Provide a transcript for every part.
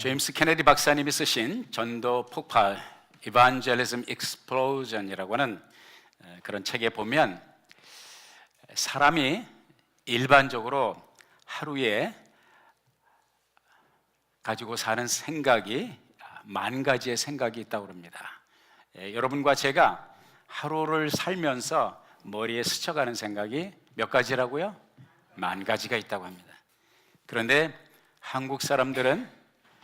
제임스 케네디 박사님이 쓰신 전도 폭발 Evangelism Explosion이라고 하는 그런 책에 보면 사람이 일반적으로 하루에 가지고 사는 생각이 10,000가지의 생각이 있다고 합니다. 여러분과 제가 하루를 살면서 머리에 스쳐가는 생각이 몇 가지라고요? 10,000가지가 있다고 합니다. 그런데 한국 사람들은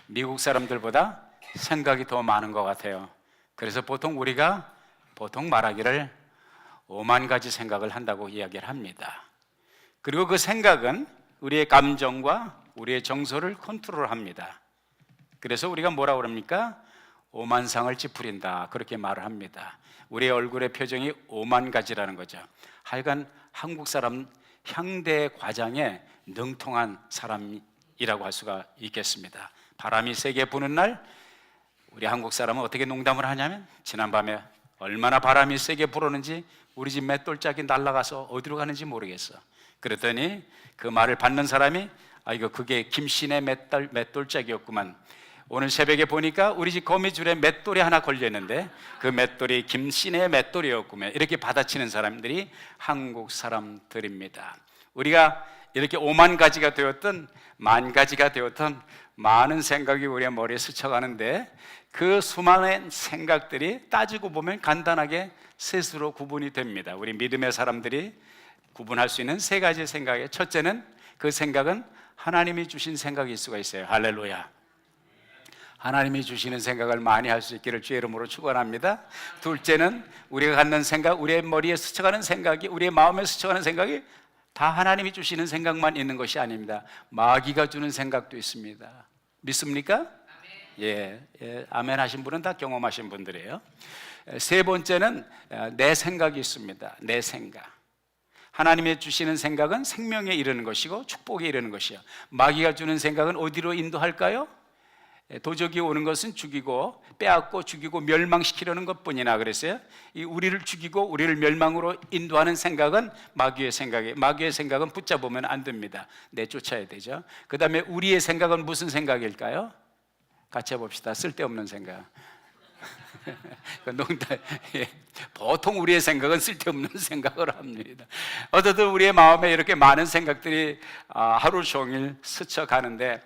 미국 사람들보다 생각이 더 많은 것 같아요. 그래서 우리가 말하기를 50,000가지 생각을 한다고 이야기를 합니다. 그리고 그 생각은 우리의 감정과 우리의 정서를 컨트롤합니다. 그래서 우리가 뭐라고 그럽니까? 오만상을 찌푸린다, 그렇게 말을 합니다. 우리의 얼굴의 표정이 50,000가지라는 거죠. 하여간 한국 사람 향대 과장에 능통한 사람이라고 할 수가 있겠습니다. 바람이 세게 부는 날 우리 한국 사람은 어떻게 농담을 하냐면, 지난밤에 얼마나 바람이 세게 불었는지 우리 집 맷돌짝이 날아가서 어디로 가는지 모르겠어. 그랬더니 그 말을 받는 사람이 그게 김씨네 맷돌짝이었구만. 오늘 새벽에 보니까 우리 집 거미줄에 맷돌이 하나 걸렸는데 그 맷돌이 김씨네 맷돌이었구만. 이렇게 받아치는 사람들이 한국 사람들입니다. 우리가 이렇게 50,000가지가 되었든 10,000가지가 되었든 많은 생각이 우리의 머리에 스쳐가는데, 그 수많은 생각들이 따지고 보면 간단하게 셋으로 구분이 됩니다. 우리 믿음의 사람들이 구분할 수 있는 3가지 생각의 첫째는, 그 생각은 하나님이 주신 생각일 수가 있어요. 할렐루야. 하나님이 주시는 생각을 많이 할 수 있기를 주의 이름으로 축원합니다. 둘째는 우리가 갖는 생각, 우리의 머리에 스쳐가는 생각이, 우리의 마음에 스쳐가는 생각이 다 하나님이 주시는 생각만 있는 것이 아닙니다. 마귀가 주는 생각도 있습니다. 믿습니까? 예, 아멘 하신 분은 다 경험하신 분들이에요. 세 번째는 내 생각이 있습니다. 내 생각. 하나님이 주시는 생각은 생명에 이르는 것이고 축복에 이르는 것이요. 마귀가 주는 생각은 어디로 인도할까요? 도적이 오는 것은 죽이고 빼앗고 죽이고 멸망시키려는 것뿐이나 그랬어요. 우리를 죽이고 우리를 멸망으로 인도하는 생각은 마귀의 생각이에요. 마귀의 생각은 붙잡으면 안 됩니다. 내쫓아야 되죠. 그 다음에 우리의 생각은 무슨 생각일까요? 같이 해봅시다. 쓸데없는 생각. 보통 우리의 생각은 쓸데없는 생각을 합니다. 어쨌든 우리의 마음에 이렇게 많은 생각들이 하루 종일 스쳐가는데,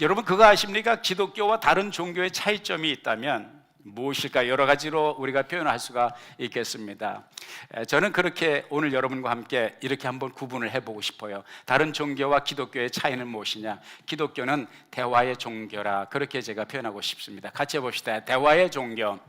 여러분 그거 아십니까? 기독교와 다른 종교의 차이점이 있다면 무엇일까? 여러 가지로 우리가 표현할 수가 있겠습니다. 저는 그렇게 오늘 여러분과 함께 이렇게 한번 구분을 해보고 싶어요. 다른 종교와 기독교의 차이는 무엇이냐? 기독교는 대화의 종교라, 그렇게 제가 표현하고 싶습니다. 같이 해봅시다. 대화의 종교.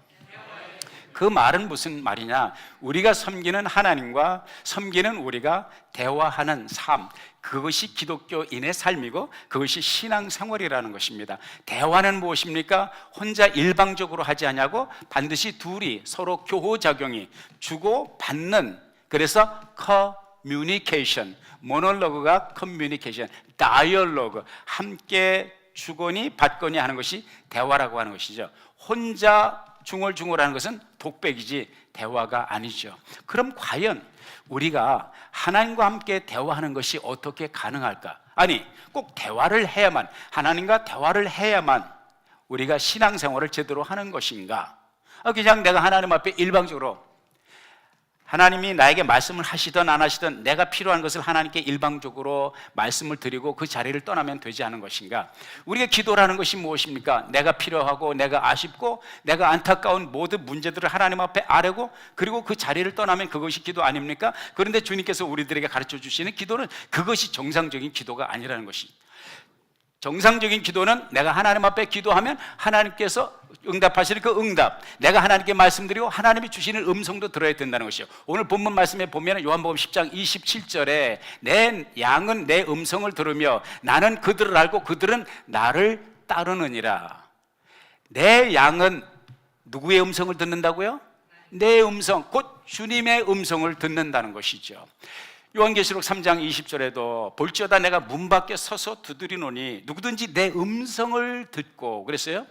그 말은 무슨 말이냐? 우리가 섬기는 하나님과 섬기는 우리가 대화하는 삶, 그것이 기독교인의 삶이고 그것이 신앙생활이라는 것입니다. 대화는 무엇입니까? 혼자 일방적으로 하지 않냐고, 반드시 둘이 서로 교호작용이 주고 받는, 그래서 커뮤니케이션, 모놀로그가 커뮤니케이션, 다이얼로그, 함께 주거니 받거니 하는 것이 대화라고 하는 것이죠. 혼자 중얼중얼하는 것은 독백이지 대화가 아니죠. 그럼 과연 우리가 하나님과 함께 대화하는 것이 어떻게 가능할까? 아니, 꼭 대화를 해야만, 하나님과 대화를 해야만 우리가 신앙생활을 제대로 하는 것인가? 그냥 내가 하나님 앞에 일방적으로, 하나님이 나에게 말씀을 하시든 안 하시든 내가 필요한 것을 하나님께 일방적으로 말씀을 드리고 그 자리를 떠나면 되지 않은 것인가? 우리가 기도라는 것이 무엇입니까? 내가 필요하고 내가 아쉽고 내가 안타까운 모든 문제들을 하나님 앞에 아뢰고, 그리고 그 자리를 떠나면 그것이 기도 아닙니까? 그런데 주님께서 우리들에게 가르쳐 주시는 기도는 그것이 정상적인 기도가 아니라는 것이, 정상적인 기도는 내가 하나님 앞에 기도하면 하나님께서 응답하시는 그 응답, 내가 하나님께 말씀드리고 하나님이 주시는 음성도 들어야 된다는 것이요. 오늘 본문 말씀에 보면 요한복음 10장 27절에 내 양은 내 음성을 들으며 나는 그들을 알고 그들은 나를 따르느니라. 내 양은 누구의 음성을 듣는다고요? 내 음성, 곧 주님의 음성을 듣는다는 것이죠. 요한계시록 3장 20절에도 볼지어다 내가 문 밖에 서서 두드리노니 누구든지 내 음성을 듣고, 그랬어요.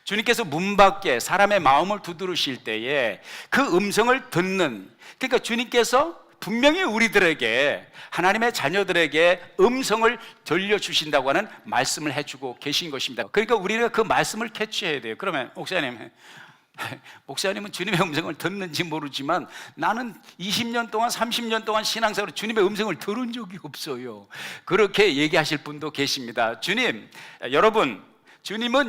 주님께서 문 밖에 사람의 마음을 두드리실 때에 그 음성을 듣는, 그러니까 주님께서 분명히 우리들에게, 하나님의 자녀들에게 음성을 들려주신다고 하는 말씀을 해주고 계신 것입니다. 그러니까 우리가 그 말씀을 캐치해야 돼요. 그러면 목사님은 주님의 음성을 듣는지 모르지만 나는 20년 동안 30년 동안 신앙생활로 주님의 음성을 들은 적이 없어요. 그렇게 얘기하실 분도 계십니다. 주님은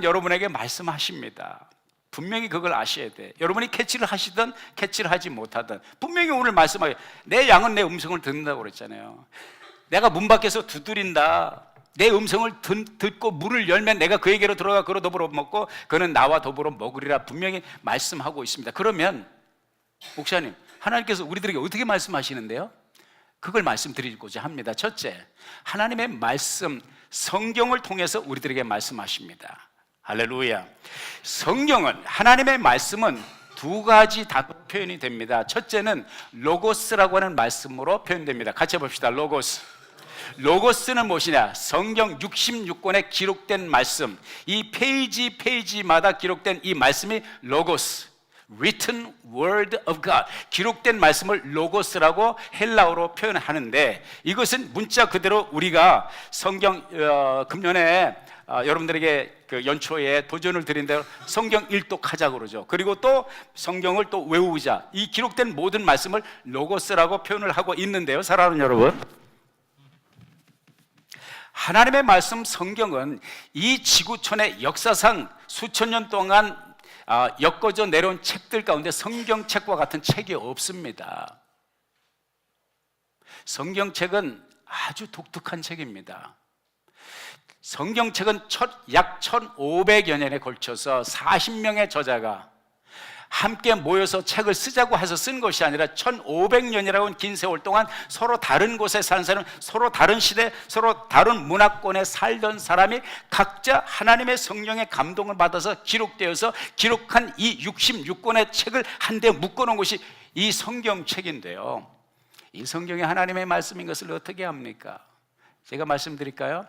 여러분에게 말씀하십니다. 분명히 그걸 아셔야 돼. 여러분이 캐치를 하시든 캐치를 하지 못하든 분명히 오늘 말씀하게, 내 양은 내 음성을 듣는다고 그랬잖아요. 내가 문 밖에서 두드린다, 내 음성을 듣고 문을 열면 내가 그에게로 들어가 그로 더불어 먹고 그는 나와 더불어 먹으리라 분명히 말씀하고 있습니다. 그러면 목사님, 하나님께서 우리들에게 어떻게 말씀하시는데요? 그걸 말씀드리고자 합니다. 첫째, 하나님의 말씀, 성경을 통해서 우리들에게 말씀하십니다. 할렐루야. 성경은, 하나님의 말씀은 두 가지 단어로 표현이 됩니다. 첫째는 로고스라고 하는 말씀으로 표현됩니다. 같이 해봅시다. 로고스는 무엇이냐? 성경 66권에 기록된 말씀, 이 페이지마다 기록된 이 말씀이 로고스, written word of God, 기록된 말씀을 로고스라고 헬라어로 표현하는데, 이것은 문자 그대로 우리가 성경 금년에 여러분들에게 그 연초에 도전을 드린 대로 성경 일독하자 그러죠. 그리고 또 성경을 또 외우자. 이 기록된 모든 말씀을 로고스라고 표현을 하고 있는데요. 사랑하는 여러분, 하나님의 말씀 성경은 이 지구촌의 역사상 수천 년 동안 엮어져 내려온 책들 가운데 성경책과 같은 책이 없습니다. 성경책은 아주 독특한 책입니다. 성경책은 약 1500여 년에 걸쳐서 40명의 저자가 함께 모여서 책을 쓰자고 해서 쓴 것이 아니라 1500년이라는 긴 세월 동안 서로 다른 곳에 사는 사람, 서로 다른 시대, 서로 다른 문화권에 살던 사람이 각자 하나님의 성령의 감동을 받아서 기록한 이 66권의 책을 한데 묶어놓은 것이 이 성경책인데요. 이 성경이 하나님의 말씀인 것을 어떻게 합니까? 제가 말씀드릴까요?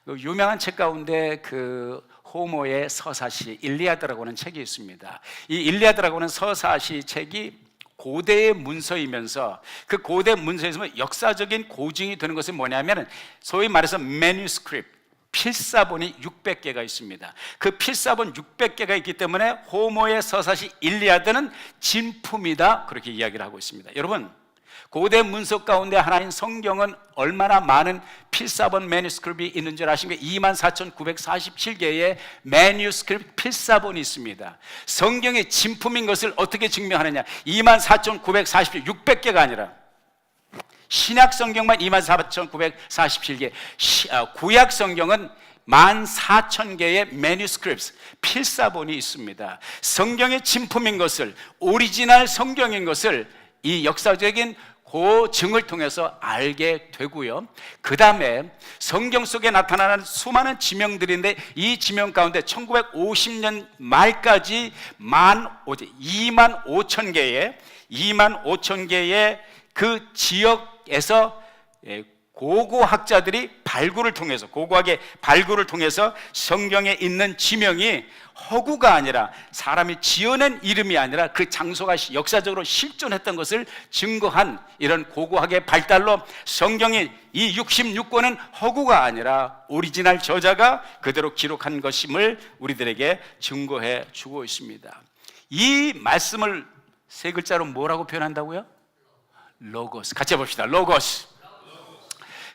그 유명한 책 가운데 그 호모의 서사시 일리아드라고 하는 책이 있습니다. 이 일리아드라고 하는 서사시 책이 고대의 문서이면서 그 고대 문서에서 역사적인 고증이 되는 것은 뭐냐면 소위 말해서 매뉴스크립트, 필사본이 600개가 있습니다. 그 필사본 600개가 있기 때문에 호모의 서사시 일리아드는 진품이다, 그렇게 이야기를 하고 있습니다. 여러분, 고대 문서 가운데 하나인 성경은 얼마나 많은 필사본 매뉴스크립트가 있는 줄 아십니까? 24,947개의 매뉴스크립트 필사본이 있습니다. 성경의 진품인 것을 어떻게 증명하느냐? 24,947, 600개가 아니라 신약 성경만 24,947개, 구약 성경은 14,000개의 매뉴스크립트, 필사본이 있습니다. 성경의 진품인 것을, 오리지널 성경인 것을 이 역사적인 고증을 통해서 알게 되고요. 그 다음에 성경 속에 나타나는 수많은 지명들인데 이 지명 가운데 1950년 말까지 25,000개의 그 지역에서 고고학자들이 고고학의 발굴을 통해서 성경에 있는 지명이 허구가 아니라 사람이 지어낸 이름이 아니라 그 장소가 역사적으로 실존했던 것을 증거한 이런 고고학의 발달로 성경이 이 66권은 허구가 아니라 오리지널 저자가 그대로 기록한 것임을 우리들에게 증거해 주고 있습니다. 이 말씀을 세 글자로 뭐라고 표현한다고요? 로고스. 같이 해봅시다. 로고스.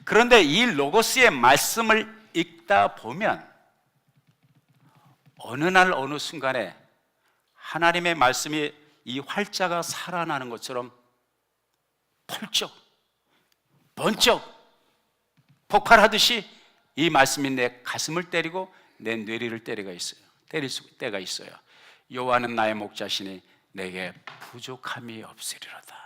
그런데 이 로고스의 말씀을 읽다 보면 어느 날 어느 순간에 하나님의 말씀이 이 활자가 살아나는 것처럼 펄쩍 번쩍 폭발하듯이 이 말씀이 내 가슴을 때리고 내 뇌리를 때릴 때가 있어요. 여호와는 나의 목자시니 내게 부족함이 없으리로다.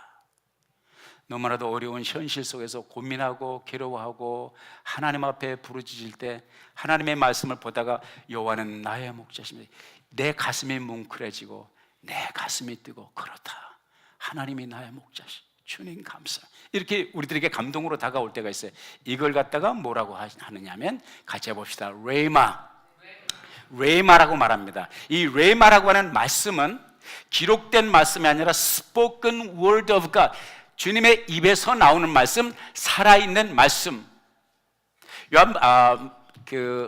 너무나도 어려운 현실 속에서 고민하고 괴로워하고 하나님 앞에 부르짖을 때 하나님의 말씀을 보다가 여호와는 나의 목자시니 내 가슴이 뭉클해지고 내 가슴이 뛰고 그렇다. 하나님이 나의 목자시. 주님 감사. 이렇게 우리들에게 감동으로 다가올 때가 있어요. 이걸 갖다가 뭐라고 하느냐면 같이 해봅시다. 레마라고 말합니다. 이 레마라고 하는 말씀은 기록된 말씀이 아니라 spoken word of God, 주님의 입에서 나오는 말씀, 살아있는 말씀.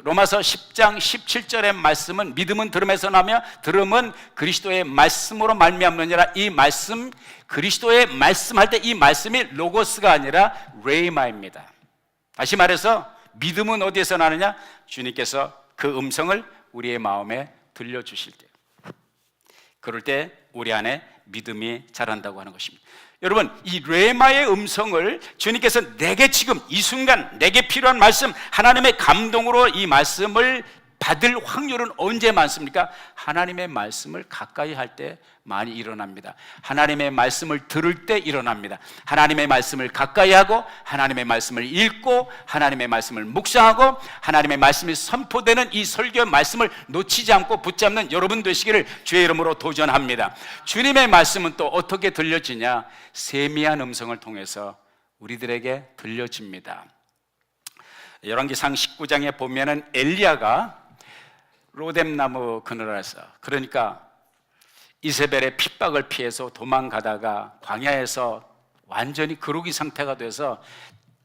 로마서 10장 17절의 말씀은 믿음은 들음에서 나며 들음은 그리스도의 말씀으로 말미암느니라. 이 말씀, 그리스도의 말씀할 때 이 말씀이 로고스가 아니라 레이마입니다. 다시 말해서 믿음은 어디에서 나느냐? 주님께서 그 음성을 우리의 마음에 들려주실 때, 그럴 때 우리 안에 믿음이 자란다고 하는 것입니다. 여러분, 이 레마의 음성을 주님께서 내게 지금 이 순간 내게 필요한 말씀, 하나님의 감동으로 이 말씀을 받을 확률은 언제 많습니까? 하나님의 말씀을 가까이 할 때 많이 일어납니다. 하나님의 말씀을 들을 때 일어납니다. 하나님의 말씀을 가까이 하고 하나님의 말씀을 읽고 하나님의 말씀을 묵상하고 하나님의 말씀이 선포되는 이 설교의 말씀을 놓치지 않고 붙잡는 여러분 되시기를 주의 이름으로 도전합니다. 주님의 말씀은 또 어떻게 들려지냐? 세미한 음성을 통해서 우리들에게 들려집니다. 열왕기상 19장에 보면은 엘리야가 로뎀나무 그늘 아래서, 그러니까 이세벨의 핍박을 피해서 도망가다가 광야에서 완전히 그루기 상태가 돼서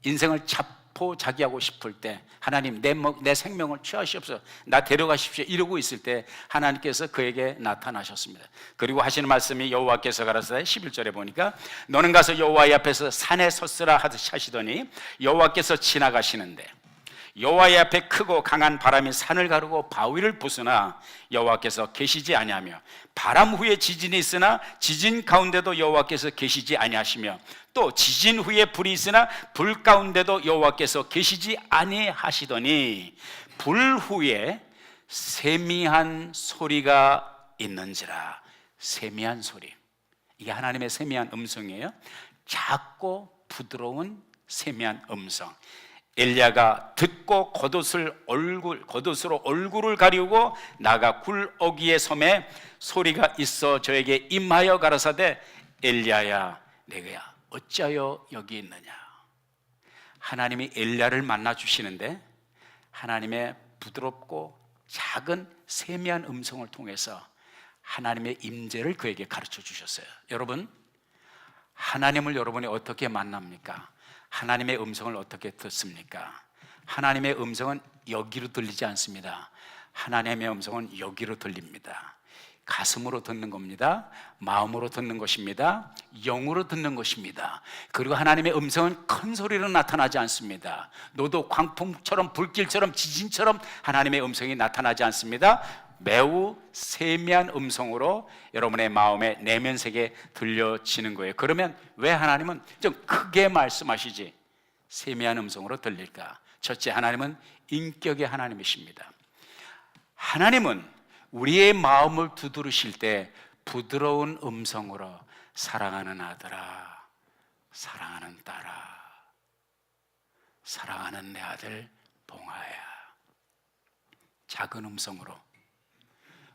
인생을 자포자기하고 싶을 때, 하나님 내 생명을 취하시옵소서, 나 데려가십시오 이러고 있을 때 하나님께서 그에게 나타나셨습니다. 그리고 하시는 말씀이 여호와께서 가라사대 11절에 보니까 너는 가서 여호와의 앞에서 산에 섰으라 하시더니 여호와께서 지나가시는데 여호와의 앞에 크고 강한 바람이 산을 가르고 바위를 부수나 여호와께서 계시지 아니하며 바람 후에 지진이 있으나 지진 가운데도 여호와께서 계시지 아니하시며 또 지진 후에 불이 있으나 불 가운데도 여호와께서 계시지 아니하시더니 불 후에 세미한 소리가 있는지라. 세미한 소리, 이게 하나님의 세미한 음성이에요. 작고 부드러운 세미한 음성. 엘리야가 듣고 겉옷으로 얼굴을 가리우고 나가 굴어기의 섬에 소리가 있어 저에게 임하여 가라사대 엘리야야 내가 어찌하여 여기 있느냐. 하나님이 엘리야를 만나 주시는데 하나님의 부드럽고 작은 세미한 음성을 통해서 하나님의 임재를 그에게 가르쳐 주셨어요. 여러분, 하나님을 여러분이 어떻게 만납니까? 하나님의 음성을 어떻게 듣습니까? 하나님의 음성은 여기로 들리지 않습니다. 하나님의 음성은 여기로 들립니다. 가슴으로 듣는 겁니다. 마음으로 듣는 것입니다. 영으로 듣는 것입니다. 그리고 하나님의 음성은 큰 소리로 나타나지 않습니다. 노도 광풍처럼 불길처럼 지진처럼 하나님의 음성이 나타나지 않습니다. 매우 세미한 음성으로 여러분의 마음의 내면세계에 들려지는 거예요. 그러면 왜 하나님은 좀 크게 말씀하시지 세미한 음성으로 들릴까? 첫째, 하나님은 인격의 하나님이십니다. 하나님은 우리의 마음을 두드리실 때 부드러운 음성으로 사랑하는 아들아, 사랑하는 딸아, 사랑하는 내 아들 봉아야, 작은 음성으로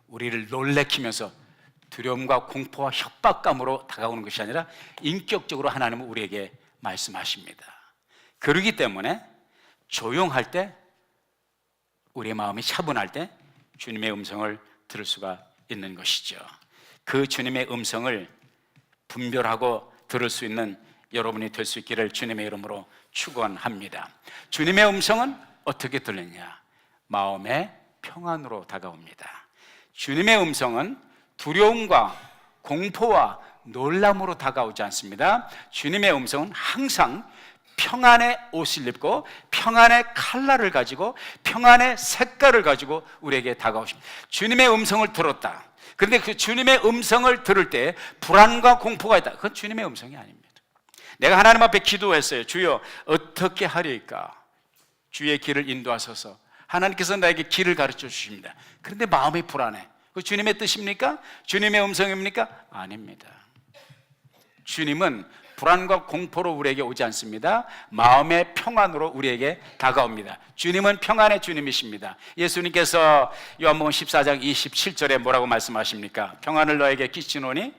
우리를 놀래키면서 두려움과 공포와 협박감으로 다가오는 것이 아니라 인격적으로 하나님은 우리에게 말씀하십니다. 그러기 때문에 조용할 때, 우리의 마음이 차분할 때 주님의 음성을 들을 수가 있는 것이죠. 그 주님의 음성을 분별하고 들을 수 있는 여러분이 될 수 있기를 주님의 이름으로 축원합니다. 주님의 음성은 어떻게 들리냐? 마음의 평안으로 다가옵니다. 주님의 음성은 두려움과 공포와 놀람으로 다가오지 않습니다. 주님의 음성은 항상 평안의 옷을 입고 평안의 칼날을 가지고 평안의 색깔을 가지고 우리에게 다가오십니다. 주님의 음성을 들었다. 그런데 그 주님의 음성을 들을 때 불안과 공포가 있다. 그건 주님의 음성이 아닙니다. 내가 하나님 앞에 기도했어요. 주여 어떻게 하리까? 주의 길을 인도하소서. 하나님께서 나에게 길을 가르쳐 주십니다. 그런데 마음이 불안해. 그 주님의 뜻입니까? 주님의 음성입니까? 아닙니다. 주님은 불안과 공포로 우리에게 오지 않습니다. 마음의 평안으로 우리에게 다가옵니다. 주님은 평안의 주님이십니다. 예수님께서 요한복음 14장 27절에 뭐라고 말씀하십니까? 평안을 너에게 끼치노니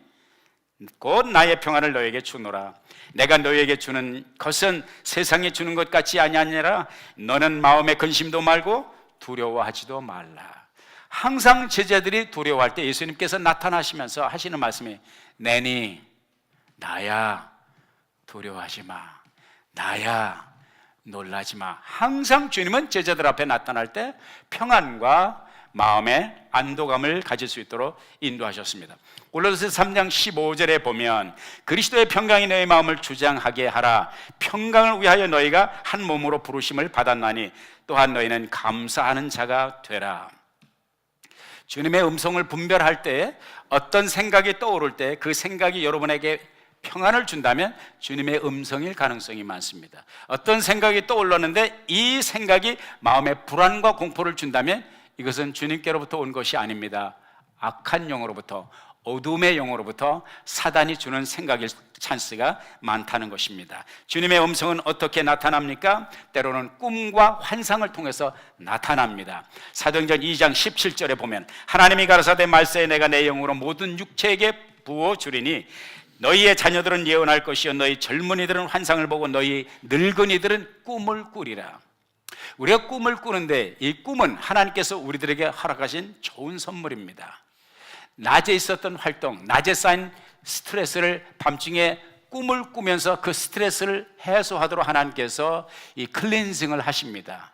곧 나의 평안을 너에게 주노라. 내가 너에게 주는 것은 세상에 주는 것 같이 아니하니라. 너는 마음의 근심도 말고 두려워하지도 말라. 항상 제자들이 두려워할 때 예수님께서 나타나시면서 하시는 말씀이 내니 나야 두려워하지 마. 나야. 놀라지 마. 항상 주님은 제자들 앞에 나타날 때 평안과 마음의 안도감을 가질 수 있도록 인도하셨습니다. 골로새서 3장 15절에 보면 그리스도의 평강이 너희 마음을 주장하게 하라. 평강을 위하여 너희가 한 몸으로 부르심을 받았나니 또한 너희는 감사하는 자가 되라. 주님의 음성을 분별할 때 어떤 생각이 떠오를 때 그 생각이 여러분에게 평안을 준다면 주님의 음성일 가능성이 많습니다. 어떤 생각이 떠올랐는데 이 생각이 마음에 불안과 공포를 준다면 이것은 주님께로부터 온 것이 아닙니다. 악한 영으로부터, 어둠의 영으로부터 사단이 주는 생각일 찬스가 많다는 것입니다. 주님의 음성은 어떻게 나타납니까? 때로는 꿈과 환상을 통해서 나타납니다. 사도행전 2장 17절에 보면 하나님이 가라사대 말세에 내가 내 영으로 모든 육체에게 부어주리니 너희의 자녀들은 예언할 것이요 너희 젊은이들은 환상을 보고 너희 늙은이들은 꿈을 꾸리라. 우리가 꿈을 꾸는데 이 꿈은 하나님께서 우리들에게 허락하신 좋은 선물입니다. 낮에 있었던 활동, 낮에 쌓인 스트레스를 밤중에 꿈을 꾸면서 그 스트레스를 해소하도록 하나님께서 이 클렌징을 하십니다.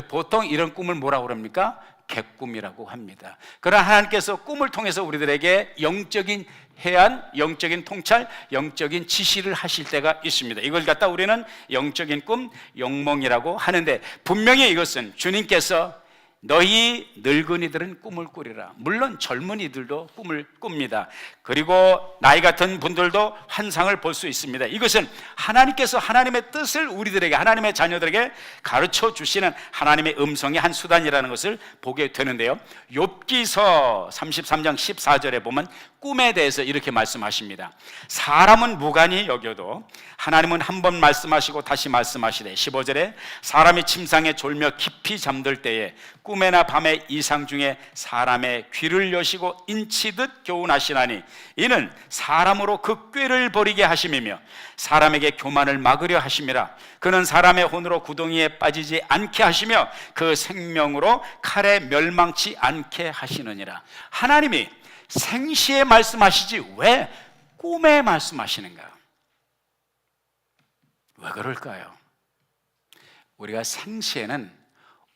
보통 이런 꿈을 뭐라고 그럽니까? 객꿈이라고 합니다. 그러나 하나님께서 꿈을 통해서 우리들에게 영적인 해안, 영적인 통찰, 영적인 지시를 하실 때가 있습니다. 이걸 갖다 우리는 영적인 꿈, 영몽이라고 하는데 분명히 이것은 주님께서 너희 늙은이들은 꿈을 꾸리라. 물론 젊은이들도 꿈을 꿉니다. 그리고 나이 같은 분들도 환상을 볼 수 있습니다. 이것은 하나님께서 하나님의 뜻을 우리들에게, 하나님의 자녀들에게 가르쳐 주시는 하나님의 음성의 한 수단이라는 것을 보게 되는데요, 욥기서 33장 14절에 보면 꿈에 대해서 이렇게 말씀하십니다. 사람은 무관히 여겨도 하나님은 한 번 말씀하시고 다시 말씀하시되 15절에 사람이 침상에 졸며 깊이 잠들 때에 꿈에나 밤의 이상 중에 사람의 귀를 여시고 인치듯 교훈하시나니 이는 사람으로 그 꾀를 버리게 하심이며 사람에게 교만을 막으려 하심이라. 그는 사람의 혼으로 구덩이에 빠지지 않게 하시며 그 생명으로 칼에 멸망치 않게 하시느니라. 하나님이 생시에 말씀하시지 왜 꿈에 말씀하시는가? 왜 그럴까요? 우리가 생시에는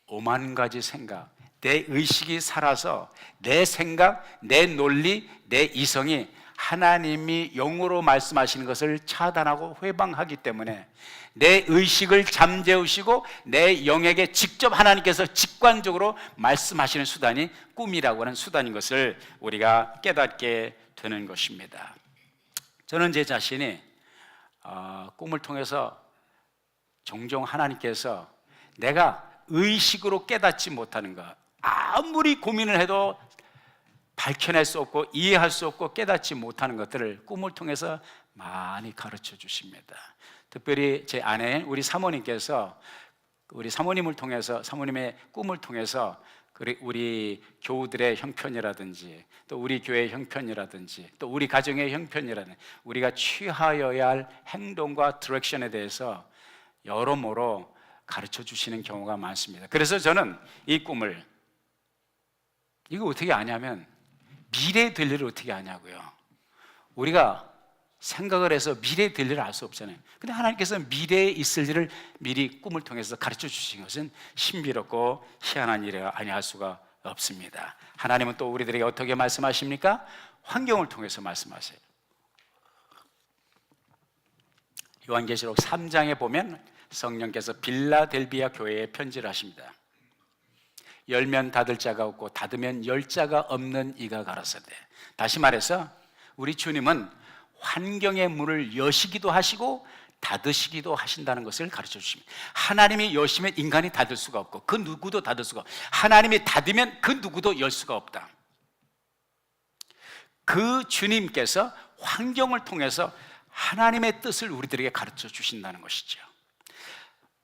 오만 가지 생각, 내 의식이 살아서 내 생각, 내 논리, 내 이성이 하나님이 영으로 말씀하시는 것을 차단하고 회방하기 때문에 내 의식을 잠재우시고 내 영에게 직접 하나님께서 직관적으로 말씀하시는 수단이 꿈이라고 하는 수단인 것을 우리가 깨닫게 되는 것입니다. 저는 제 자신이 꿈을 통해서 종종 하나님께서 내가 의식으로 깨닫지 못하는 것, 아무리 고민을 해도 밝혀낼 수 없고 이해할 수 없고 깨닫지 못하는 것들을 꿈을 통해서 많이 가르쳐 주십니다. 특별히 제 아내 우리 사모님께서 우리 사모님을 통해서, 사모님의 꿈을 통해서 우리 교우들의 형편이라든지 또 우리 교회의 형편이라든지 또 우리 가정의 형편이라든지 우리가 취하여야 할 행동과 디렉션에 대해서 여러모로 가르쳐 주시는 경우가 많습니다. 그래서 저는 이 꿈을, 이거 어떻게 아냐면 미래에 될 일을 어떻게 아냐고요. 우리가 생각을 해서 미래에 될 일을 알 수 없잖아요. 근데 하나님께서 미래에 있을 일을 미리 꿈을 통해서 가르쳐 주신 것은 신비롭고 희한한 일이라 아니할 수가 없습니다. 하나님은 또 우리들에게 어떻게 말씀하십니까? 환경을 통해서 말씀하세요. 요한계시록 3장에 보면 성령께서 빌라델비아 교회에 편지를 하십니다. 열면 닫을 자가 없고 닫으면 열 자가 없는 이가 가라사대. 다시 말해서 우리 주님은 환경의 문을 여시기도 하시고 닫으시기도 하신다는 것을 가르쳐 주십니다. 하나님이 여시면 인간이 닫을 수가 없고 그 누구도 닫을 수가 없고 하나님이 닫으면 그 누구도 열 수가 없다. 그 주님께서 환경을 통해서 하나님의 뜻을 우리들에게 가르쳐 주신다는 것이죠.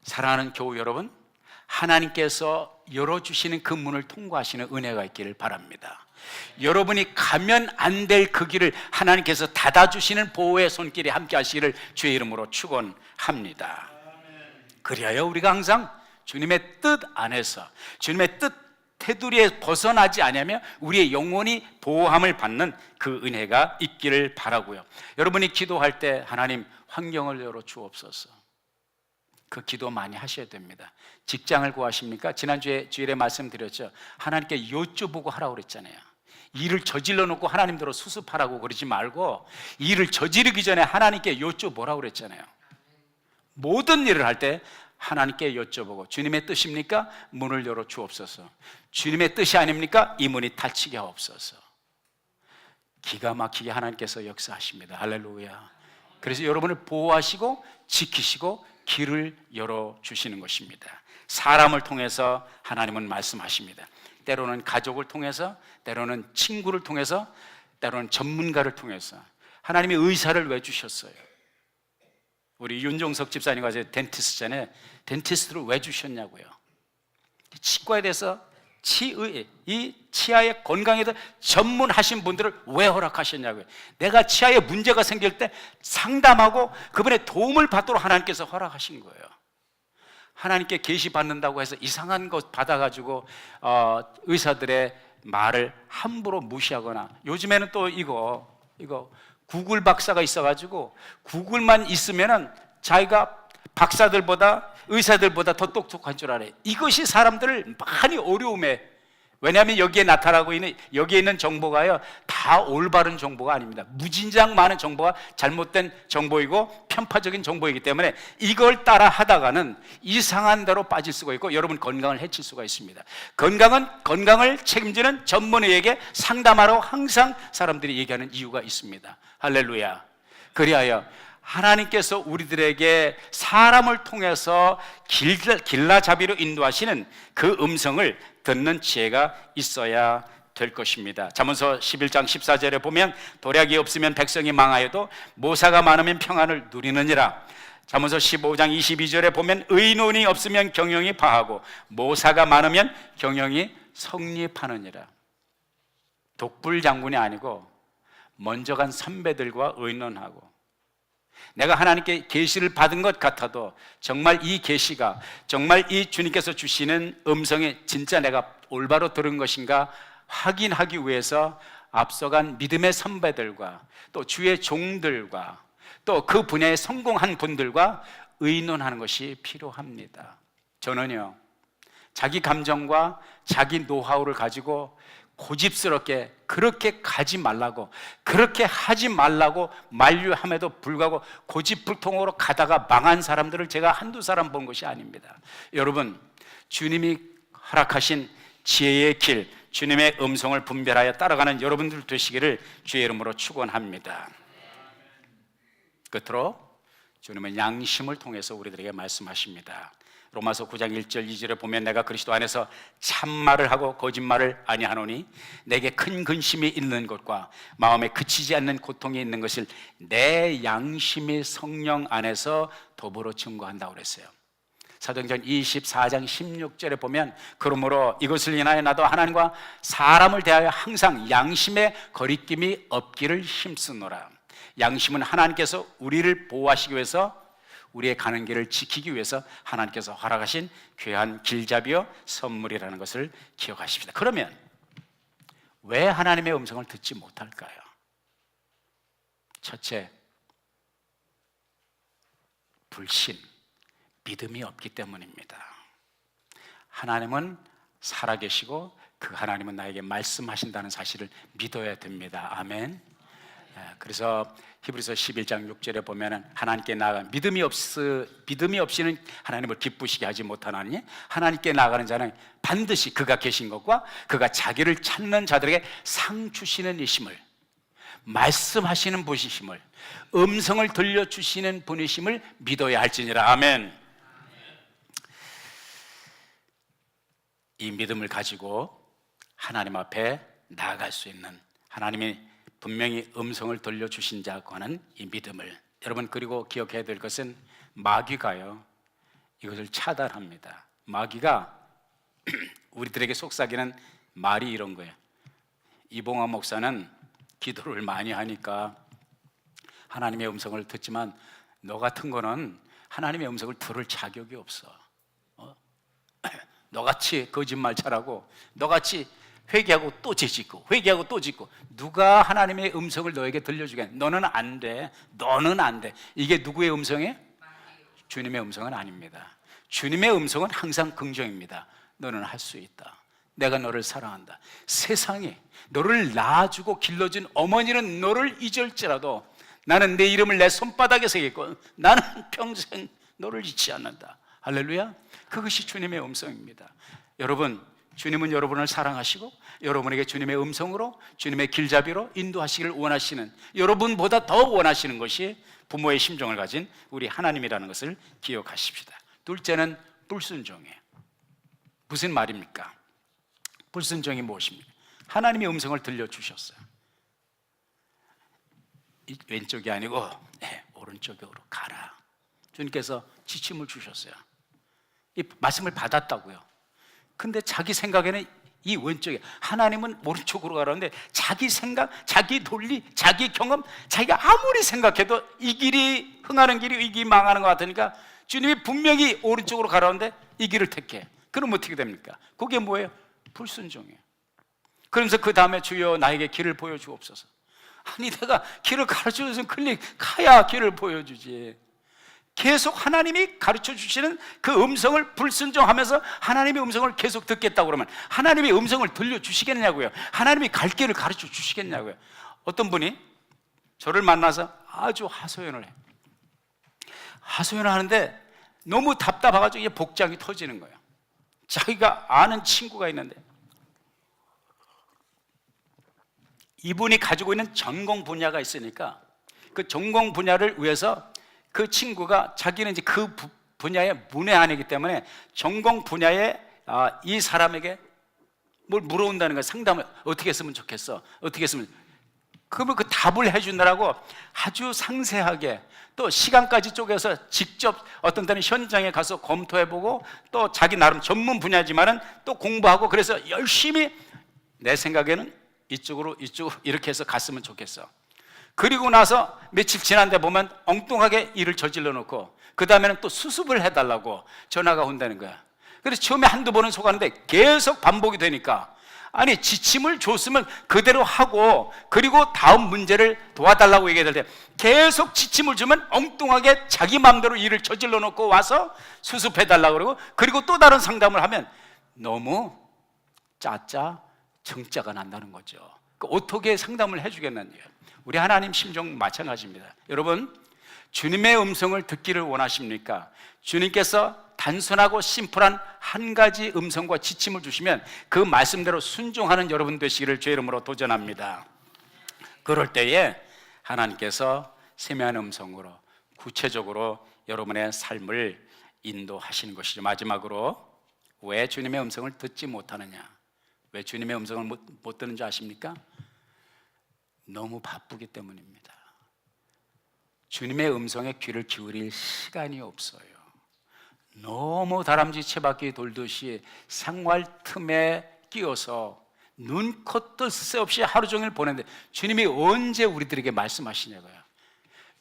사랑하는 교우 여러분, 하나님께서 열어주시는 그 문을 통과하시는 은혜가 있기를 바랍니다. 여러분이 가면 안 될 그 길을 하나님께서 닫아주시는 보호의 손길이 함께 하시기를 주의 이름으로 축원합니다. 그리하여 우리가 항상 주님의 뜻 안에서, 주님의 뜻 테두리에 벗어나지 않으며 우리의 영혼이 보호함을 받는 그 은혜가 있기를 바라고요. 여러분이 기도할 때 하나님 환경을 열어 주옵소서. 그 기도 많이 하셔야 됩니다. 직장을 구하십니까? 지난주에 주일에 말씀드렸죠. 하나님께 여쭤보고 하라고 그랬잖아요. 일을 저질러 놓고 하나님대로 수습하라고 그러지 말고 일을 저지르기 전에 하나님께 여쭤보라고 그랬잖아요. 모든 일을 할 때 하나님께 여쭤보고, 주님의 뜻입니까? 문을 열어 주옵소서. 주님의 뜻이 아닙니까? 이 문이 닫히게 하옵소서. 기가 막히게 하나님께서 역사하십니다. 할렐루야. 그래서 여러분을 보호하시고 지키시고 길을 열어주시는 것입니다. 사람을 통해서 하나님은 말씀하십니다. 때로는 가족을 통해서, 때로는 친구를 통해서, 때로는 전문가를 통해서. 하나님이 의사를 왜 주셨어요? 우리 윤종석 집사님과 제 덴티스트잖아요. 덴티스트를 왜 주셨냐고요. 치과에 대해서 이 치아의 건강에 대해 전문하신 분들을 왜 허락하셨냐고요. 내가 치아에 문제가 생길 때 상담하고 그분의 도움을 받도록 하나님께서 허락하신 거예요. 하나님께 계시받는다고 해서 이상한 것 받아가지고 의사들의 말을 함부로 무시하거나, 요즘에는 또 이거 구글 박사가 있어가지고 구글만 있으면은 자기가 박사들보다 의사들보다 더 똑똑한 줄 알아요. 이것이 사람들을 많이 어려움에, 왜냐하면 여기에 나타나고 있는, 여기에 있는 정보가요 다 올바른 정보가 아닙니다. 무진장 많은 정보가 잘못된 정보이고 편파적인 정보이기 때문에 이걸 따라 하다가는 이상한 데로 빠질 수가 있고 여러분 건강을 해칠 수가 있습니다. 건강을 책임지는 전문의에게 상담하라고 항상 사람들이 얘기하는 이유가 있습니다. 할렐루야. 그리하여 하나님께서 우리들에게 사람을 통해서 길라잡이로 인도하시는 그 음성을 듣는 지혜가 있어야 될 것입니다. 잠언서 11장 14절에 보면 도략이 없으면 백성이 망하여도 모사가 많으면 평안을 누리느니라. 잠언서 15장 22절에 보면 의논이 없으면 경영이 파하고 모사가 많으면 경영이 성립하느니라. 독불 장군이 아니고 먼저 간 선배들과 의논하고, 내가 하나님께 계시를 받은 것 같아도 정말 이 계시가, 정말 이 주님께서 주시는 음성이 진짜 내가 올바로 들은 것인가 확인하기 위해서 앞서간 믿음의 선배들과 또 주의 종들과 또 그 분야에 성공한 분들과 의논하는 것이 필요합니다. 저는요, 자기 감정과 자기 노하우를 가지고 고집스럽게 그렇게 가지 말라고, 그렇게 하지 말라고 만류함에도 불구하고 고집불통으로 가다가 망한 사람들을 제가 한두 사람 본 것이 아닙니다. 여러분, 주님이 허락하신 지혜의 길, 주님의 음성을 분별하여 따라가는 여러분들 되시기를 주의 이름으로 축원합니다. 끝으로 주님은 양심을 통해서 우리들에게 말씀하십니다. 로마서 9장 1절 2절에 보면 내가 그리스도 안에서 참말을 하고 거짓말을 아니하노니 내게 큰 근심이 있는 것과 마음에 그치지 않는 고통이 있는 것을 내 양심이 성령 안에서 더불어 증거한다고 그랬어요. 사도행전 24장 16절에 보면 그러므로 이것을 인하여 나도 하나님과 사람을 대하여 항상 양심의 거리낌이 없기를 힘쓰노라. 양심은 하나님께서 우리를 보호하시기 위해서, 우리의 가는 길을 지키기 위해서 하나님께서 허락하신 귀한 길잡이요 선물이라는 것을 기억하십시다. 그러면 왜 하나님의 음성을 듣지 못할까요? 첫째, 불신, 믿음이 없기 때문입니다. 하나님은 살아계시고 그 하나님은 나에게 말씀하신다는 사실을 믿어야 됩니다. 아멘. 그래서 히브리서 11장 6절에 보면은 하나님께 나아가 믿음이 없이는 하나님을 기쁘시게 하지 못하나니 하나님께 나아가는 자는 반드시 그가 계신 것과 그가 자기를 찾는 자들에게 상 주시는 이심을, 말씀하시는 분이심을, 음성을 들려주시는 분이심을 믿어야 할지니라. 아멘. 이 믿음을 가지고 하나님 앞에 나아갈 수 있는, 하나님이 분명히 음성을 들려주신 자과는 이 믿음을, 여러분 그리고 기억해야 될 것은 마귀가요 이것을 차단합니다. 마귀가 우리들에게 속삭이는 말이 이런 거예요. 이봉화 목사는 기도를 많이 하니까 하나님의 음성을 듣지만 너 같은 거는 하나님의 음성을 들을 자격이 없어. 너같이 거짓말 잘하고, 너같이 회개하고 또 죄짓고, 회개하고 또 짓고, 누가 하나님의 음성을 너에게 들려주겠냐? 너는 안 돼, 너는 안 돼. 이게 누구의 음성이에요? 주님의 음성은 아닙니다. 주님의 음성은 항상 긍정입니다. 너는 할 수 있다. 내가 너를 사랑한다. 세상에 너를 낳아주고 길러준 어머니는 너를 잊을지라도 나는 내 이름을 내 손바닥에 새겼고 나는 평생 너를 잊지 않는다. 할렐루야. 그것이 주님의 음성입니다. 여러분, 주님은 여러분을 사랑하시고 여러분에게 주님의 음성으로, 주님의 길잡이로 인도하시기를 원하시는, 여러분보다 더 원하시는 것이 부모의 심정을 가진 우리 하나님이라는 것을 기억하십시다. 둘째는 불순종이에요. 무슨 말입니까? 불순종이 무엇입니까? 하나님의 음성을 들려주셨어요. 왼쪽이 아니고 오른쪽으로 가라. 주님께서 지침을 주셨어요. 이 말씀을 받았다고요. 근데 자기 생각에는 이 왼쪽에, 하나님은 오른쪽으로 가라는데 자기 생각, 자기 논리, 자기 경험, 자기가 아무리 생각해도 이 길이 흥하는 길이 이 길이 망하는 것 같으니까 주님이 분명히 오른쪽으로 가라는데 이 길을 택해. 그럼 어떻게 됩니까? 그게 뭐예요? 불순종이에요. 그러면서 그 다음에 주여 나에게 길을 보여주옵소서. 아니 내가 길을 가르쳐줘서 가야 길을 보여주지. 계속 하나님이 가르쳐 주시는 그 음성을 불순종하면서 하나님의 음성을 계속 듣겠다고 그러면 하나님의 음성을 들려주시겠냐고요. 하나님이 갈 길을 가르쳐 주시겠냐고요. 어떤 분이 저를 만나서 아주 하소연을 해요. 하소연을 하는데 너무 답답해가지고 이게 복장이 터지는 거예요. 자기가 아는 친구가 있는데 이분이 가지고 있는 전공 분야가 있으니까 그 전공 분야를 위해서 그 친구가 자기는 이제 그 분야의 문외한이기 때문에 전공 분야에 이 사람에게 뭘 물어온다는 거야. 상담을 어떻게 했으면 좋겠어, 어떻게 했으면, 그러면 그 답을 해주느라고 아주 상세하게 또 시간까지 쪼개서 직접 어떤 때는 현장에 가서 검토해보고 또 자기 나름 전문 분야지만은 또 공부하고, 그래서 열심히 내 생각에는 이쪽으로 이렇게 해서 갔으면 좋겠어. 그리고 나서 며칠 지난데 보면 엉뚱하게 일을 저질러 놓고 그 다음에는 또 수습을 해달라고 전화가 온다는 거야. 그래서 처음에 한두 번은 속았는데 계속 반복이 되니까, 아니 지침을 줬으면 그대로 하고 그리고 다음 문제를 도와달라고 얘기할 때 계속 지침을 주면 엉뚱하게 자기 마음대로 일을 저질러 놓고 와서 수습해달라고 그러고, 그리고 또 다른 상담을 하면 너무 짜짜 정짜가 난다는 거죠. 어떻게 상담을 해주겠느냐. 우리 하나님 심정 마찬가지입니다. 여러분, 주님의 음성을 듣기를 원하십니까? 주님께서 단순하고 심플한 한 가지 음성과 지침을 주시면 그 말씀대로 순종하는 여러분 되시기를 주의 이름으로 도전합니다. 그럴 때에 하나님께서 세미한 음성으로 구체적으로 여러분의 삶을 인도하시는 것이죠. 마지막으로, 왜 주님의 음성을 듣지 못하느냐? 왜 주님의 음성을 못 듣는지 아십니까? 너무 바쁘기 때문입니다. 주님의 음성에 귀를 기울일 시간이 없어요. 너무 다람쥐 채바퀴 돌듯이 생활 틈에 끼어서 눈코 뜰 새 없이 하루 종일 보내는데 주님이 언제 우리들에게 말씀하시냐고요.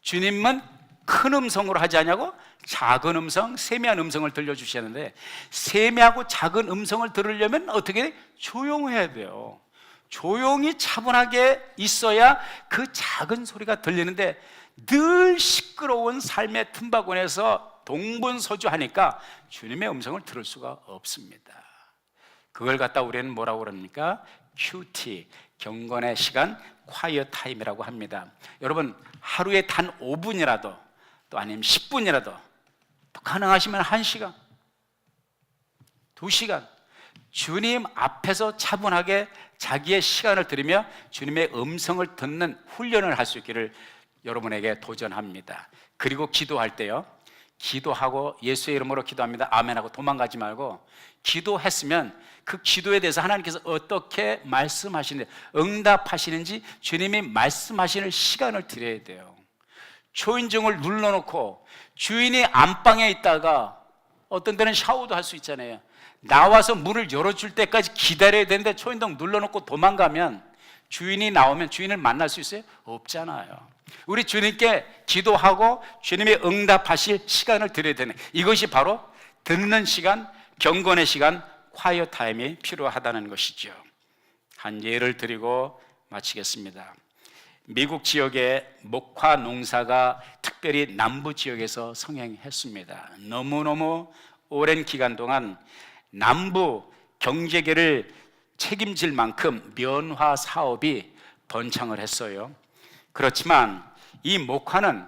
주님은 큰 음성으로 하지 않냐고? 작은 음성, 세미한 음성을 들려주시는데, 세미하고 작은 음성을 들으려면 어떻게 돼? 조용해야 돼요. 조용히 차분하게 있어야 그 작은 소리가 들리는데 늘 시끄러운 삶의 틈바구니에서 동분서주하니까 주님의 음성을 들을 수가 없습니다. 그걸 갖다 우리는 뭐라고 그럽니까? QT, 경건의 시간, quiet time이라고 합니다. 여러분, 하루에 단 5분이라도 또 아니면 10분이라도 또 가능하시면 1시간, 2시간 주님 앞에서 차분하게 자기의 시간을 들이며 주님의 음성을 듣는 훈련을 할 수 있기를 여러분에게 도전합니다. 그리고 기도할 때요, 기도하고 예수의 이름으로 기도합니다 아멘하고 도망가지 말고, 기도했으면 그 기도에 대해서 하나님께서 어떻게 말씀하시는지, 응답하시는지 주님이 말씀하시는 시간을 드려야 돼요. 초인종을 눌러놓고 주인이 안방에 있다가 어떤 때는 샤워도 할 수 있잖아요. 나와서 문을 열어줄 때까지 기다려야 되는데 초인종 눌러놓고 도망가면 주인이 나오면 주인을 만날 수 있어요? 없잖아요. 우리 주님께 기도하고 주님의 응답하실 시간을 드려야 되는, 이것이 바로 듣는 시간, 경건의 시간, 콰이어 타임이 필요하다는 것이죠. 한 예를 드리고 마치겠습니다. 미국 지역의 목화 농사가 특별히 남부 지역에서 성행했습니다. 너무너무 오랜 기간 동안 남부 경제계를 책임질 만큼 면화 사업이 번창을 했어요. 그렇지만 이 목화는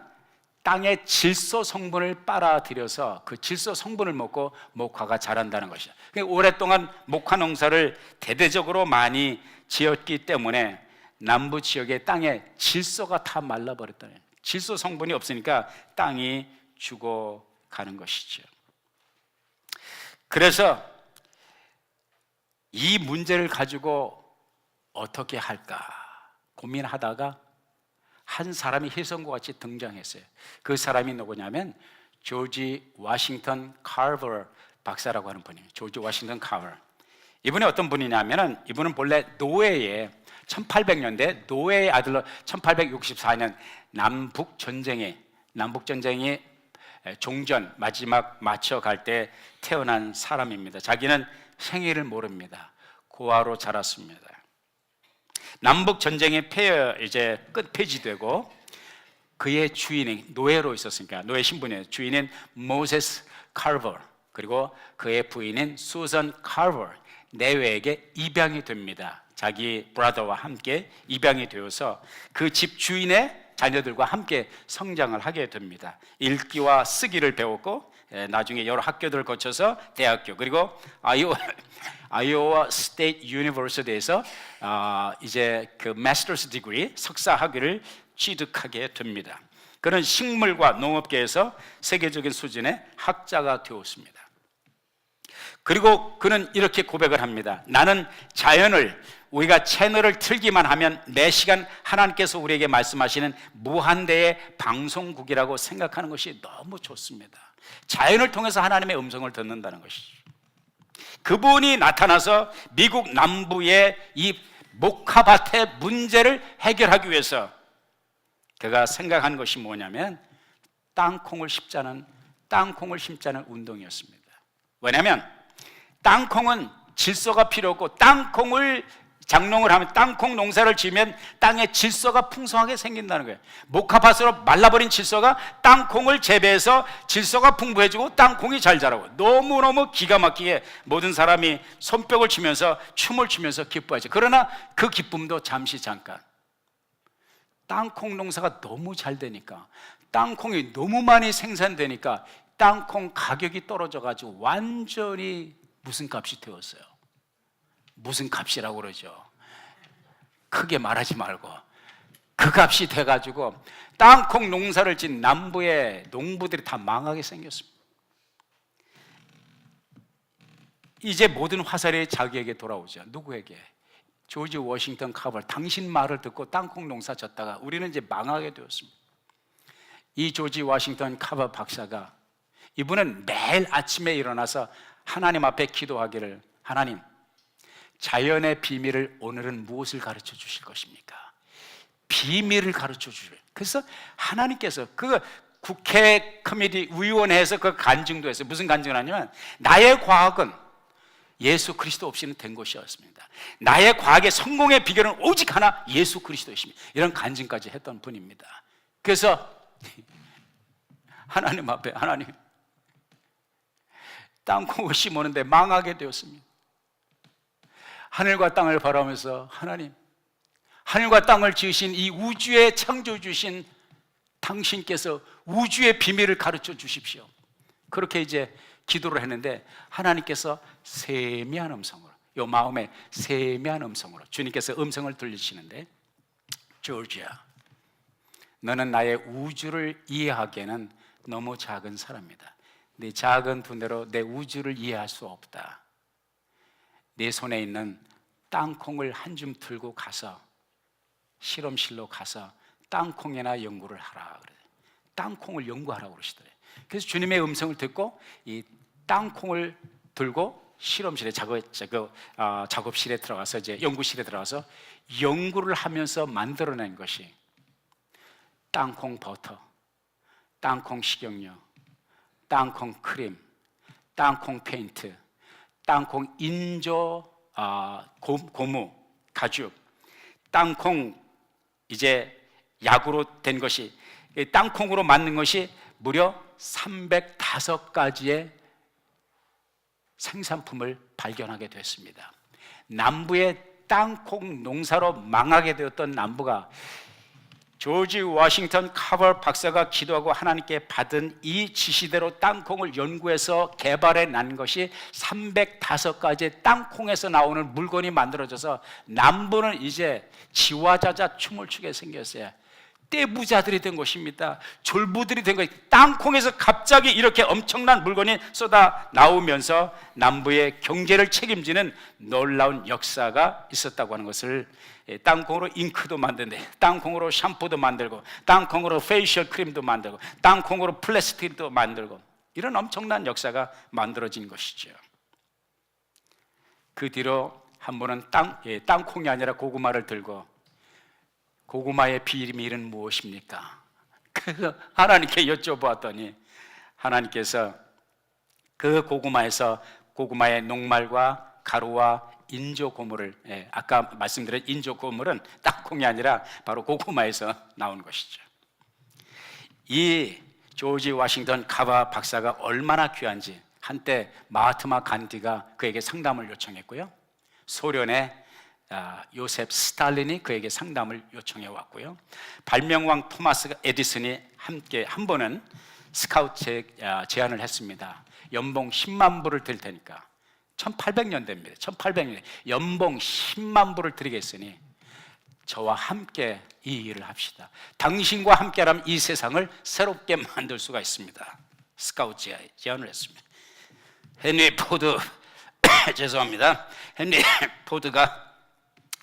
땅의 질소 성분을 빨아들여서 그 질소 성분을 먹고 목화가 자란다는 것이죠. 오랫동안 목화 농사를 대대적으로 많이 지었기 때문에 남부 지역의 땅에 질소가 다 말라버렸다는, 질소 성분이 없으니까 땅이 죽어가는 것이죠. 그래서 이 문제를 가지고 어떻게 할까 고민하다가 한 사람이 혜성과 같이 등장했어요. 그 사람이 누구냐면 조지 워싱턴 카버 박사라고 하는 분이에요. 조지 워싱턴 카버. 이분이 어떤 분이냐면은, 이분은 본래 노예의 1800년대 노예의 아들로 1864년 남북 전쟁이 종전 마지막 맞춰갈 때 태어난 사람입니다. 자기는 생일을 모릅니다. 고아로 자랐습니다. 남북 전쟁이 이제 폐지되고 그의 주인이 노예로 있었으니까 노예 신분이에요. 주인인 모세스 카버, 그리고 그의 부인인 수선 카버 내외에게 입양이 됩니다. 자기 브라더와 함께 입양이 되어서 그 집 주인의 자녀들과 함께 성장을 하게 됩니다. 읽기와 쓰기를 배웠고 나중에 여러 학교들을 거쳐서 대학교, 그리고 아이오와 스테이트 유니버시티에서 이제 그 마스터스 디그리 석사 학위를 취득하게 됩니다. 그는 식물과 농업계에서 세계적인 수준의 학자가 되었습니다. 그리고 그는 이렇게 고백을 합니다. 나는 자연을, 우리가 채널을 틀기만 하면 매시간 하나님께서 우리에게 말씀하시는 무한대의 방송국이라고 생각하는 것이 너무 좋습니다. 자연을 통해서 하나님의 음성을 듣는다는 것이죠. 그분이 나타나서 미국 남부의 이 목화밭의 문제를 해결하기 위해서 그가 생각한 것이 뭐냐면 땅콩을 심자는 운동이었습니다. 왜냐하면 땅콩은 질소가 필요 없고, 땅콩을 장농을 하면, 땅콩 농사를 지으면 땅에 질소가 풍성하게 생긴다는 거예요. 목화밭으로 말라버린 질소가 땅콩을 재배해서 질소가 풍부해지고 땅콩이 잘 자라고, 너무너무 기가 막히게 모든 사람이 손뼉을 치면서 춤을 추면서 기뻐하죠. 그러나 그 기쁨도 잠깐. 땅콩 농사가 너무 잘 되니까, 땅콩이 너무 많이 생산되니까 땅콩 가격이 떨어져가지고 완전히 무슨 값이 되었어요. 무슨 값이라고 그러죠. 크게 말하지 말고 그 값이 돼가지고 땅콩 농사를 진 남부의 농부들이 다 망하게 생겼습니다. 이제 모든 화살이 자기에게 돌아오죠. 누구에게? 조지 워싱턴 카버. 당신 말을 듣고 땅콩 농사 졌다가 우리는 이제 망하게 되었습니다. 이 조지 워싱턴 카버 박사가, 이분은 매일 아침에 일어나서 하나님 앞에 기도하기를, 하나님, 자연의 비밀을 오늘은 무엇을 가르쳐 주실 것입니까? 비밀을 가르쳐 주실. 그래서 하나님께서 그 국회 커미티 위원회에서 그 간증도 했어요. 무슨 간증을 하냐면, 나의 과학은 예수 그리스도 없이는 된 것이었습니다. 나의 과학의 성공의 비결은 오직 하나, 예수 그리스도이십니다. 이런 간증까지 했던 분입니다. 그래서 하나님 앞에, 하나님, 땅콩을 심었는데 망하게 되었습니다. 하늘과 땅을 바라면서, 하나님, 하늘과 땅을 지으신 이 우주의 창조주신 당신께서 우주의 비밀을 가르쳐 주십시오. 그렇게 이제 기도를 했는데 하나님께서 세미한 음성으로, 요 마음에 세미한 음성으로 주님께서 음성을 들리시는데, 조지야, 너는 나의 우주를 이해하기에는 너무 작은 사람이다. 네 작은 두뇌로 내 우주를 이해할 수 없다. 네 손에 있는 땅콩을 한 줌 들고 가서 실험실로 가서 땅콩이나 연구를 하라 그래. 땅콩을 연구하라고 그러시더래. 그래서 주님의 음성을 듣고 이 땅콩을 들고 실험실에 작업실에 들어가서, 이제 연구실에 들어가서 연구를 하면서 만들어낸 것이 땅콩 버터, 땅콩 식용유, 땅콩 크림, 땅콩 페인트, 땅콩 인조 고무 가죽, 땅콩 이제 약으로 된 것이, 땅콩으로 만든 것이 무려 305가지의 생산품을 발견하게 됐습니다. 남부의 땅콩 농사로 망하게 되었던 남부가 조지 워싱턴 카버 박사가 기도하고 하나님께 받은 이 지시대로 땅콩을 연구해서 개발해 난 것이 305가지의 땅콩에서 나오는 물건이 만들어져서 남부는 이제 지화자자 춤을 추게 생겼어요. 떼부자들이 된 것입니다. 졸부들이 된 것이, 땅콩에서 갑자기 이렇게 엄청난 물건이 쏟아 나오면서 남부의 경제를 책임지는 놀라운 역사가 있었다고 하는 것을, 땅콩으로 잉크도 만드는데, 땅콩으로 샴푸도 만들고, 땅콩으로 페이셜 크림도 만들고, 땅콩으로 플라스틱도 만들고, 이런 엄청난 역사가 만들어진 것이죠. 그 뒤로 한 번은 땅콩이 아니라 고구마를 들고, 고구마의 비밀은 무엇입니까? 하나님께 여쭤보았더니 하나님께서 그 고구마에서 고구마의 녹말과 가루와 인조 고무를, 아까 말씀드린 인조 고무는 땅콩이 아니라 바로 고구마에서 나온 것이죠. 이 조지 워싱턴 카바 박사가 얼마나 귀한지 한때 마하트마 간디가 그에게 상담을 요청했고요, 소련의 요셉 스탈린이 그에게 상담을 요청해 왔고요, 발명왕 토마스 에디슨이 함께 한 번은 스카우트 제안을 했습니다. 연봉 10만 불을 드릴 테니까, 1800년대입니다. 1800년 연봉 10만 불을 드리겠으니 저와 함께 이 일을 합시다. 당신과 함께라면 이 세상을 새롭게 만들 수가 있습니다. 스카우트 제안을 했습니다. 헨리 포드 죄송합니다. 헨리 포드가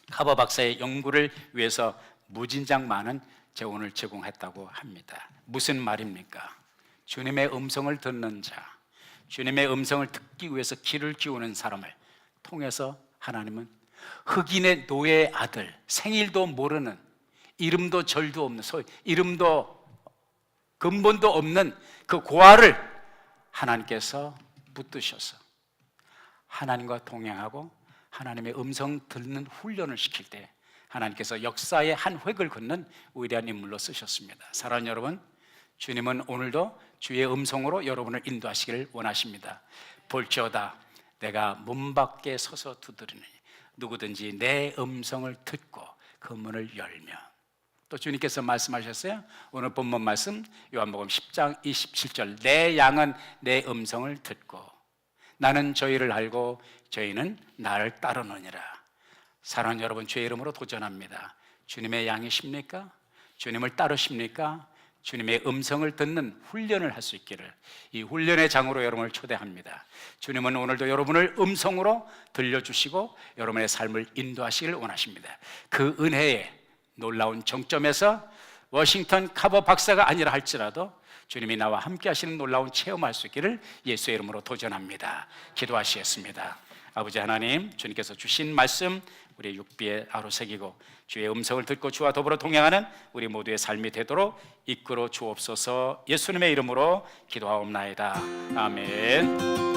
카버 박사의 연구를 위해서 무진장 많은 재원을 제공했다고 합니다. 무슨 말입니까? 주님의 음성을 듣는 자, 주님의 음성을 듣기 위해서 귀를 기우는 사람을 통해서 하나님은 흑인의 노예의 아들, 생일도 모르는, 이름도 절도 없는, 이름도 근본도 없는 그 고아를 하나님께서 붙드셔서 하나님과 동행하고 하나님의 음성 듣는 훈련을 시킬 때 하나님께서 역사의 한 획을 긋는 위대한 인물로 쓰셨습니다. 사랑하는 여러분, 주님은 오늘도 주의 음성으로 여러분을 인도하시기를 원하십니다. 볼지어다 내가 문 밖에 서서 두드리니 누구든지 내 음성을 듣고 그 문을 열면, 또 주님께서 말씀하셨어요. 오늘 본문 말씀 요한복음 10장 27절, 내 양은 내 음성을 듣고 나는 저희를 알고 저희는 나를 따르느니라. 사랑하는 여러분, 주의 이름으로 도전합니다. 주님의 양이십니까? 주님을 따르십니까? 주님의 음성을 듣는 훈련을 할 수 있기를, 이 훈련의 장으로 여러분을 초대합니다. 주님은 오늘도 여러분을 음성으로 들려주시고 여러분의 삶을 인도하시길 원하십니다. 그 은혜의 놀라운 정점에서 워싱턴 카버 박사가 아니라 할지라도 주님이 나와 함께 하시는 놀라운 체험할 수 있기를 예수의 이름으로 도전합니다. 기도하시겠습니다. 아버지 하나님, 주님께서 주신 말씀 우리의 육비에 아로새기고 주의 음성을 듣고 주와 더불어 동행하는 우리 모두의 삶이 되도록 이끌어 주옵소서. 예수님의 이름으로 기도하옵나이다. 아멘.